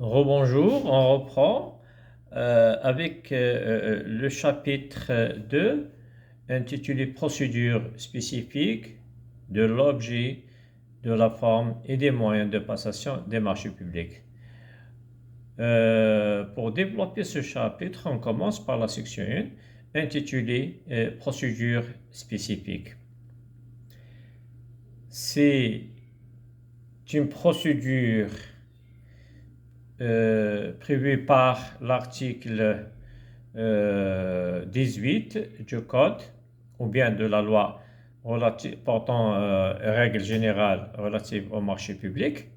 Rebonjour, on reprend avec le chapitre 2 intitulé Procédure spécifique de l'objet, de la forme et des moyens de passation des marchés publics. Pour développer ce chapitre, on commence par la section 1 intitulée Procédure spécifique. C'est une procédure prévu par l'article 18 du Code ou bien de la loi portant règles générales relatives au marché public,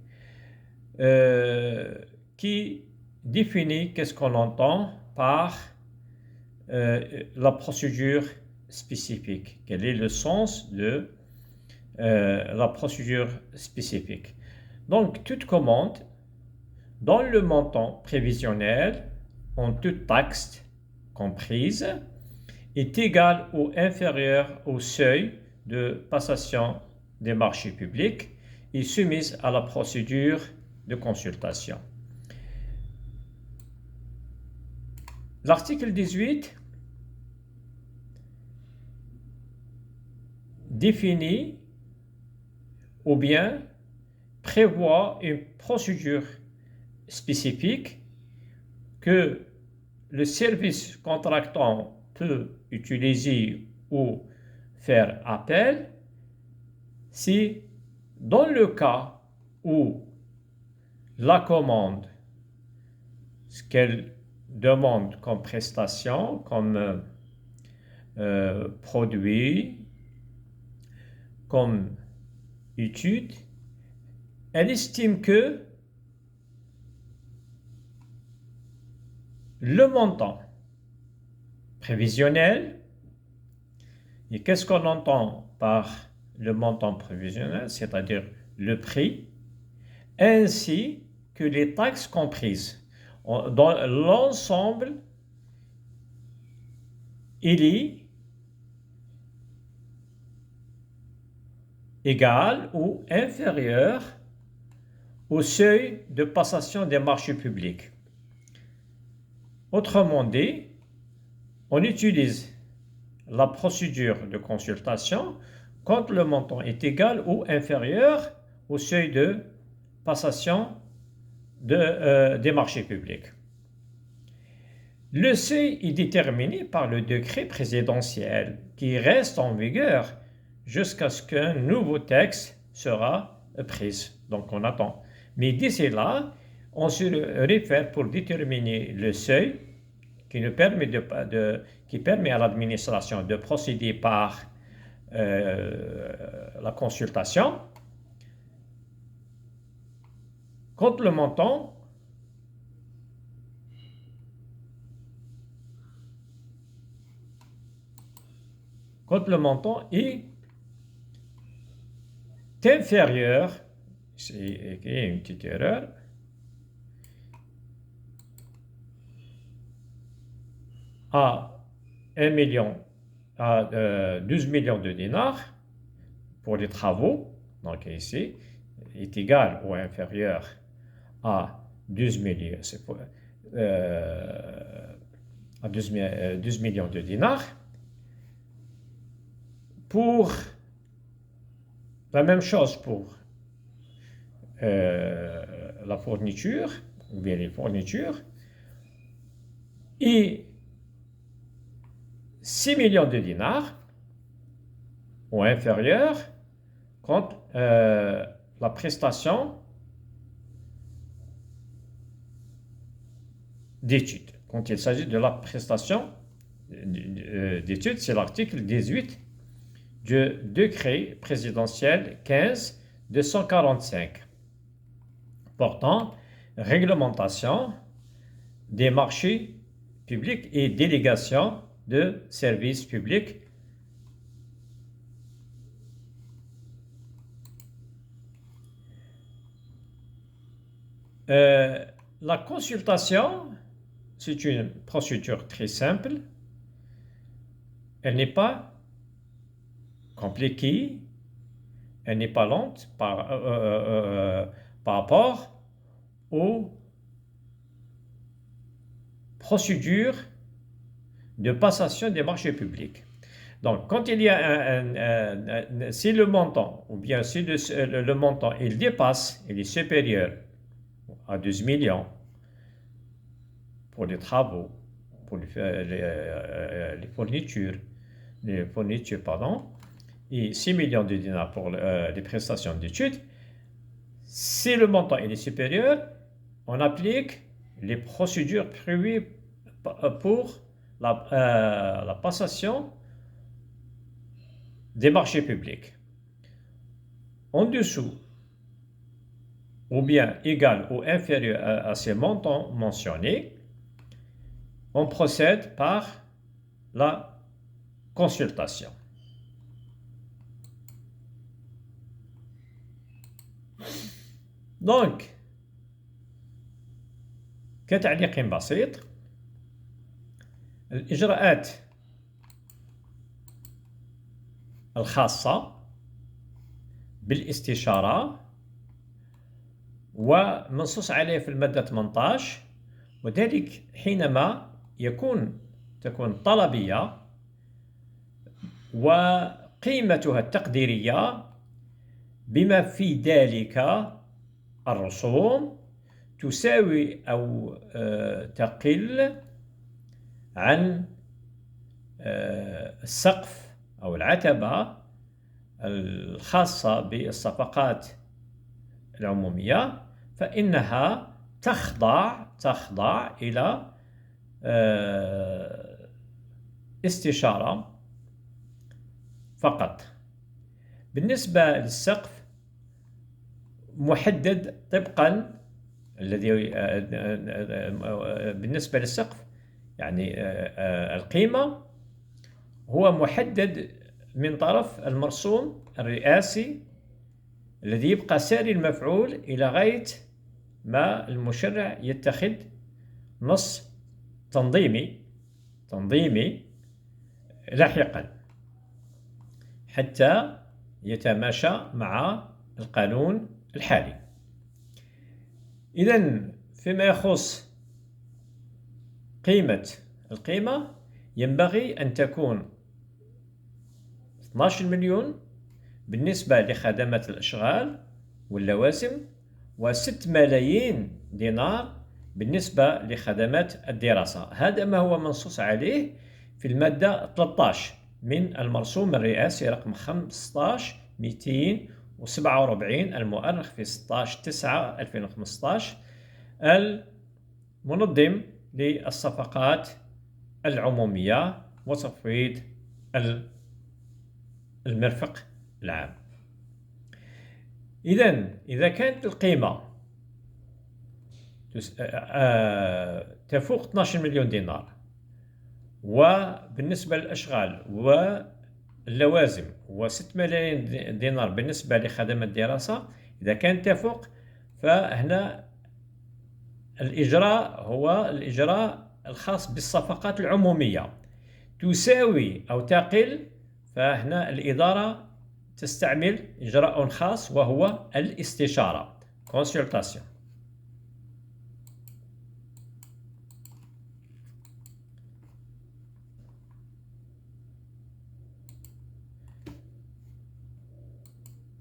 qui définit qu'est-ce qu'on entend par la procédure spécifique. Quel est le sens de la procédure spécifique? Donc, toute commande dont le montant prévisionnel, en toute taxe comprise, est égal ou inférieur au seuil de passation des marchés publics et soumise à la procédure de consultation. L'article 18 définit ou bien prévoit une procédure spécifique que le service contractant peut utiliser ou faire appel si, dans le cas où la commande, ce qu'elle demande comme prestation, comme produit, comme étude, elle estime que le montant prévisionnel, et qu'est-ce qu'on entend par le montant prévisionnel, c'est-à-dire le prix, ainsi que les taxes comprises. Dans l'ensemble, il est égal ou inférieur au seuil de passation des marchés publics. Autrement dit, on utilise la procédure de consultation quand le montant est égal ou inférieur au seuil de passation des marchés publics. Le seuil est déterminé par le décret présidentiel qui reste en vigueur jusqu'à ce qu'un nouveau texte sera pris. Donc on attend. Mais d'ici là, on se réfère pour déterminer le seuil qui permet à l'administration de procéder par la consultation quand le montant est inférieur, c'est une petite erreur, à 12 millions de dinars pour les travaux, donc ici, est égal ou inférieur à 12 millions, à 12 millions de dinars. Pour la même chose pour la fourniture, ou bien les fournitures, et 6 millions de dinars ou inférieur quand la prestation d'études. Quand il s'agit de la prestation d'études, c'est l'article 18 du décret présidentiel 15-245 portant réglementation des marchés publics et délégation de services publics. La consultation, c'est une procédure très simple. Elle n'est pas compliquée, elle n'est pas lente par rapport aux procédure de passation des marchés publics. Donc, quand il y a si le montant, ou bien si le montant il dépasse, il est supérieur à 12 millions pour les travaux, pour les fournitures, pardon, et 6 millions de dinars pour les prestations d'études, si le montant il est supérieur, on applique les procédures prévues pour la passation des marchés publics. En dessous, ou bien égal ou inférieur à ces montants mentionnés, on procède par la consultation. Donc, كتعليق بسيط، الإجراءات الخاصة بالاستشارة ومنصوص عليه في المادة 18، وذلك حينما تكون طلبية وقيمتها التقديرية بما في ذلك الرسوم تساوي أو تقل عن السقف أو العتبة الخاصة بالصفقات العمومية، فإنها تخضع إلى استشارة فقط. بالنسبة للسقف محدد طبقا بالنسبة للسقف يعني القيمة هو محدد من طرف المرسوم الرئاسي الذي يبقى ساري المفعول إلى غاية ما المشرع يتخذ نص تنظيمي لاحقا حتى يتماشى مع القانون الحالي. إذن فيما يخص القيمة ينبغي أن تكون 12 مليون بالنسبة لخدمات الإشغال واللوازم، و6 ملايين دينار بالنسبة لخدمات الدراسة. هذا ما هو منصوص عليه في المادة 13 من المرسوم الرئاسي رقم 15247 المؤرخ في 16/9/2015 المنظم للصفقات العمومية وتفويض المرفق العام. إذا كانت القيمة تفوق 12 مليون دينار، وبالنسبة للأشغال واللوازم و6 ملايين دينار بالنسبة لخدمات الدراسة، إذا كانت تفوق فهنا الإجراء هو الإجراء الخاص بالصفقات العمومية تساوي أو تقل، فهنا الإدارة تستعمل إجراء خاص وهو الاستشارة consultation.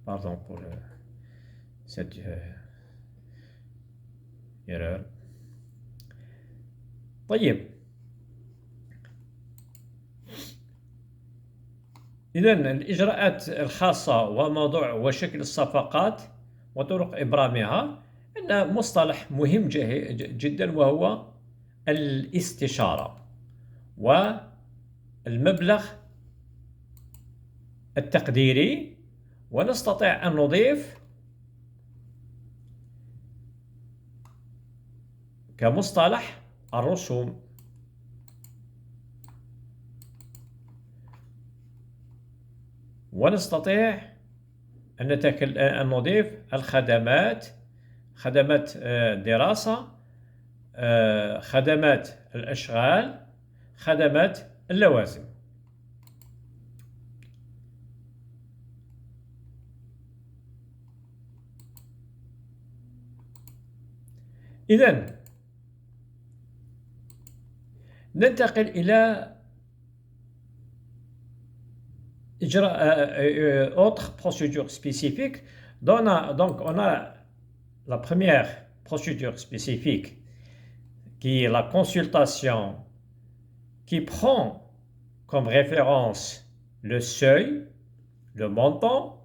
Pardon pour cette erreur. طيب، إذن الإجراءات الخاصة وموضوع وشكل الصفقات وطرق إبرامها أن مصطلح مهم جدا وهو الاستشارة والمبلغ التقديري، ونستطيع أن نضيف كمصطلح الرسوم، ونستطيع أن نضيف الخدمات، خدمات دراسة، خدمات الأشغال، خدمات اللوازم. إذن ننتقل إلى autre procédure spécifique. Donc, on a la première procédure spécifique qui est la consultation qui prend comme référence le seuil, le montant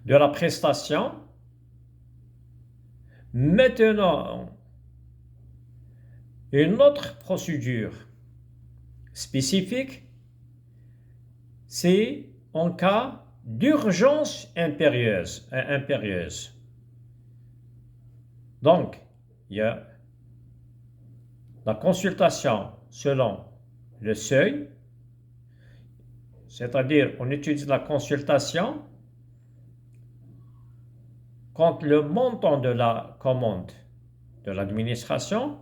de la prestation. Maintenant, une autre procédure spécifique, c'est en cas d'urgence impérieuse. Donc, il y a la consultation selon le seuil, c'est-à-dire on utilise la consultation quand le montant de la commande de l'administration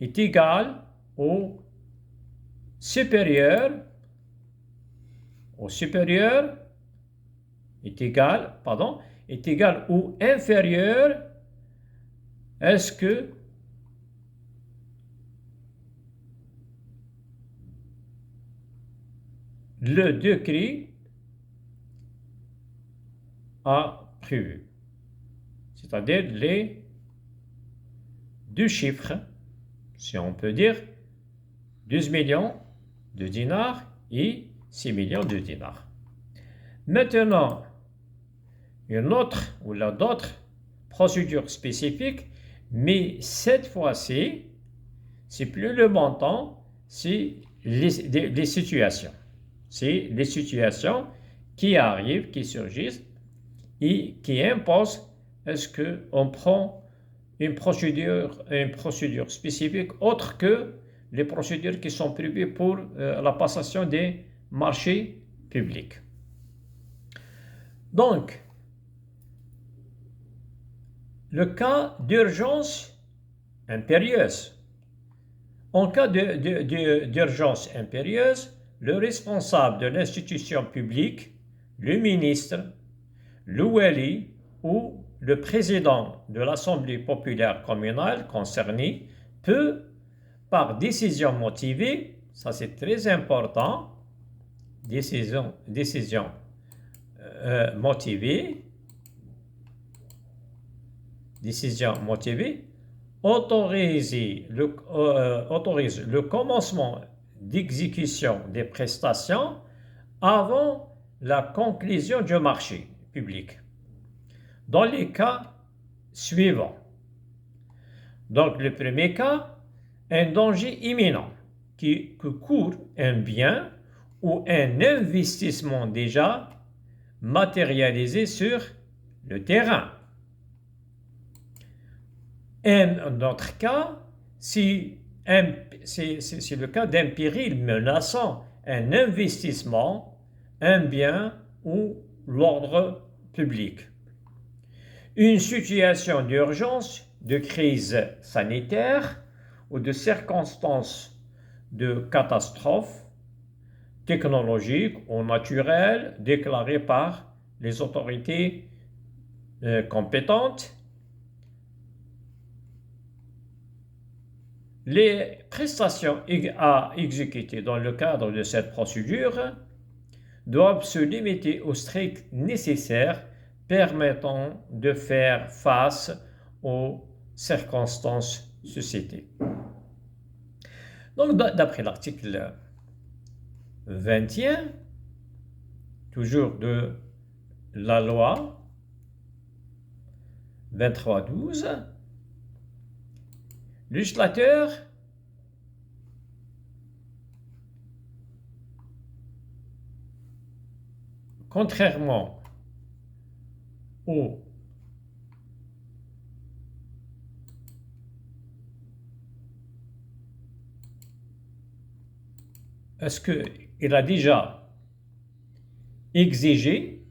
est égal au supérieur est égal ou inférieur à ce que le décret a prévu. C'est-à-dire les deux chiffres, si on peut dire, 12 millions de dinars et 6 millions de dinars. Maintenant, une autre ou d'autres procédures spécifiques, mais cette fois-ci, c'est plus le montant, c'est les situations. C'est les situations qui arrivent, qui surgissent et qui imposent est-ce qu'on prend une procédure spécifique autre que les procédures qui sont prévues pour la passation des marchés publics. Donc, le cas d'urgence impérieuse. En cas d'urgence impérieuse, le responsable de l'institution publique, le ministre, le wali ou le président de l'Assemblée populaire communale concernée peut, par décision motivée, ça c'est très important, décision motivée, autorise le commencement d'exécution des prestations avant la conclusion du marché public. Dans les cas suivants. Donc, le premier cas, un danger imminent que court un bien ou un investissement déjà matérialisé sur le terrain. Un autre cas, c'est le cas d'un péril menaçant un investissement, un bien ou l'ordre public. Une situation d'urgence, de crise sanitaire ou de circonstances de catastrophe technologique ou naturelle déclarée par les autorités compétentes. Les prestations à exécuter dans le cadre de cette procédure doivent se limiter au strict nécessaire permettant de faire face aux circonstances suscitées. Donc, d'après l'article 21, toujours de la loi 2312, le législateur contrairement est-ce qu'il a déjà exigé